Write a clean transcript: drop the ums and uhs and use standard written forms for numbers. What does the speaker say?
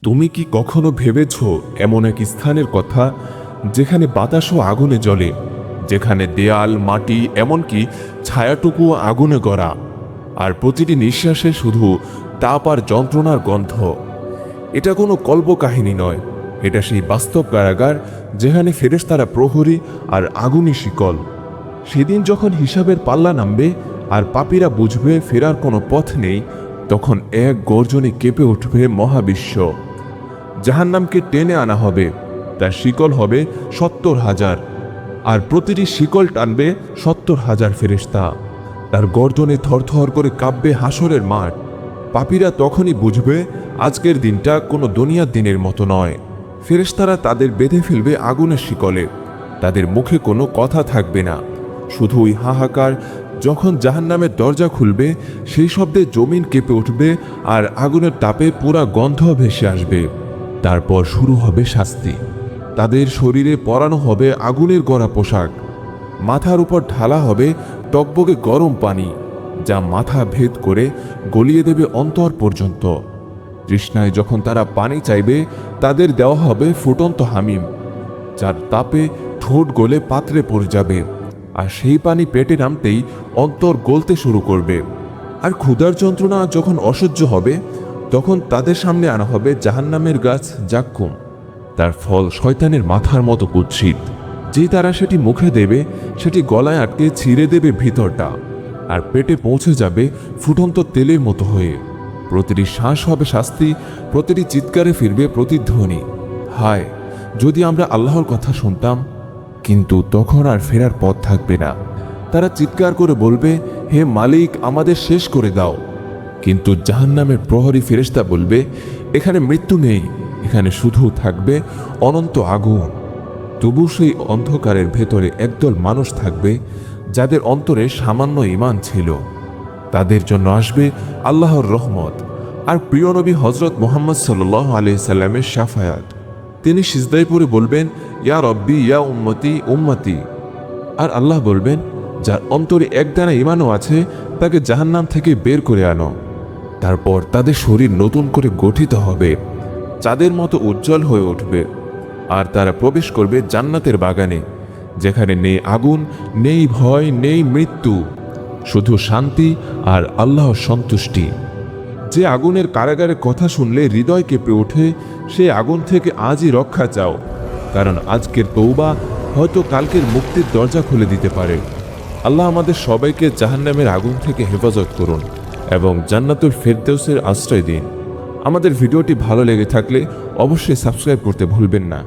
তুমি কি কখনো ভেবেছ এমন এক স্থানের কথা যেখানে বাতাসও আগুনে জ্বলে, যেখানে দেয়াল, মাটি, এমনকি ছায়াটুকুও আগুনে গড়া, আর প্রতিটি নিঃশ্বাসে শুধু তাপ আর যন্ত্রণার গন্ধ? এটা কোনো কল্পকাহিনী নয়, এটা সেই বাস্তব কারাগার যেখানে ফেরেশতারা প্রহরী আর আগুনি শিকল। সেদিন যখন হিসাবের পাল্লা নামবে আর পাপীরা বুঝবে ফেরার কোনো পথ নেই, তখন এক গর্জনে কেঁপে উঠবে মহাবিশ্ব। জাহান্নামকে টেনে আনা হবে, তার শিকল হবে ৭০,০০০, আর প্রতিটি শিকল টানবে ৭০,০০০ ফেরেশতা। তার গর্জনে থরথর করে কাঁপবে হাসরের মাঠ। পাপীরা তখনই বুঝবে আজকের দিনটা কোনো দুনিয়ার দিনের মতো নয়। ফেরেশতারা তাদের বেঁধে ফেলবে আগুনের শিকলে, তাদের মুখে কোনো কথা থাকবে না, শুধুই হাহাকার। যখন জাহান্নামের দরজা খুলবে, সেই শব্দে জমিন কেঁপে উঠবে আর আগুনের তাপে পুরা গন্ধ ভেসে আসবে। তারপর শুরু হবে শাস্তি। তাদের শরীরে পরানো হবে আগুনের গড়া পোশাক, মাথার উপর ঢালা হবে টকবকে গরম পানি, যা মাথা ভেদ করে গলিয়ে দেবে অন্তর পর্যন্ত। তৃষ্ণায় যখন তারা পানি চাইবে, তাদের দেওয়া হবে ফুটন্ত হামিম, যার তাপে ঠোঁট গলে পাত্রে পড়ে যাবে, আর সেই পানি পেটে নামতেই অন্তর গলতে শুরু করবে। আর ক্ষুধার যন্ত্রণা যখন অসহ্য হবে, তখন তাদের সামনে আনা হবে জাহান্নামের গাছ জাক্কুম। তার ফল শয়তানের মাথার মতো কুৎসিত। যে তারা সেটি মুখে দেবে, সেটি গলায় আটকে ছিঁড়ে দেবে ভিতরটা, আর পেটে পৌঁছে যাবে ফুটন্ত তেলের মতো হয়ে। প্রতিটি শ্বাস হবে শাস্তি, প্রতিটি চিৎকারে ফিরবে প্রতিধ্বনি, হায় যদি আমরা আল্লাহর কথা শুনতাম। কিন্তু তখন আর ফেরার পথ থাকবে না। তারা চিৎকার করে বলবে, হে মালিক, আমাদের শেষ করে দাও। কিন্তু জাহান্নামের প্রহরী ফেরেশতা বলবে, এখানে মৃত্যু নেই, এখানে শুধু থাকবে অনন্ত আগুন। তবু সেই অন্ধকারের ভেতরে একদল মানুষ থাকবে যাদের অন্তরে সামান্য ঈমান ছিল। তাদের জন্য আসবে আল্লাহর রহমত আর প্রিয় নবী হযরত মুহাম্মদ সাল্লাল্লাহু আলাইহি সাল্লামের শাফায়াত। তিনি সিজদায় পড়ে বলবেন, ইয়া রব্বি ইয়া উম্মতি উম্মতি। আর আল্লাহ বলবেন, যার অন্তরে একদানা ঈমানও আছে, তাকে জাহান্নাম থেকে বের করে আনো। তারপর তাদের শরীর নতুন করে গঠিত হবে, চাঁদের মতো উজ্জ্বল হয়ে উঠবে, আর তারা প্রবেশ করবে জান্নাতের বাগানে, যেখানে নেই আগুন, নেই ভয়, নেই মৃত্যু, শুধু শান্তি আর আল্লাহর সন্তুষ্টি। যে আগুনের কারাগারের কথা শুনলে হৃদয় কেঁপে ওঠে, সে আগুন থেকে আজই রক্ষা চাও, কারণ আজকের তওবা হয়তো কালকের মুক্তির দরজা খুলে দিতে পারে। আল্লাহ আমাদের সবাইকে জাহান্নামের আগুন থেকে হেফাজত করুন এবং জান্নাতুল ফেরদৌসের আশ্রয় দিন। আমাদের ভিডিওটি ভালো লেগে থাকলে অবশ্যই সাবস্ক্রাইব করতে ভুলবেন না।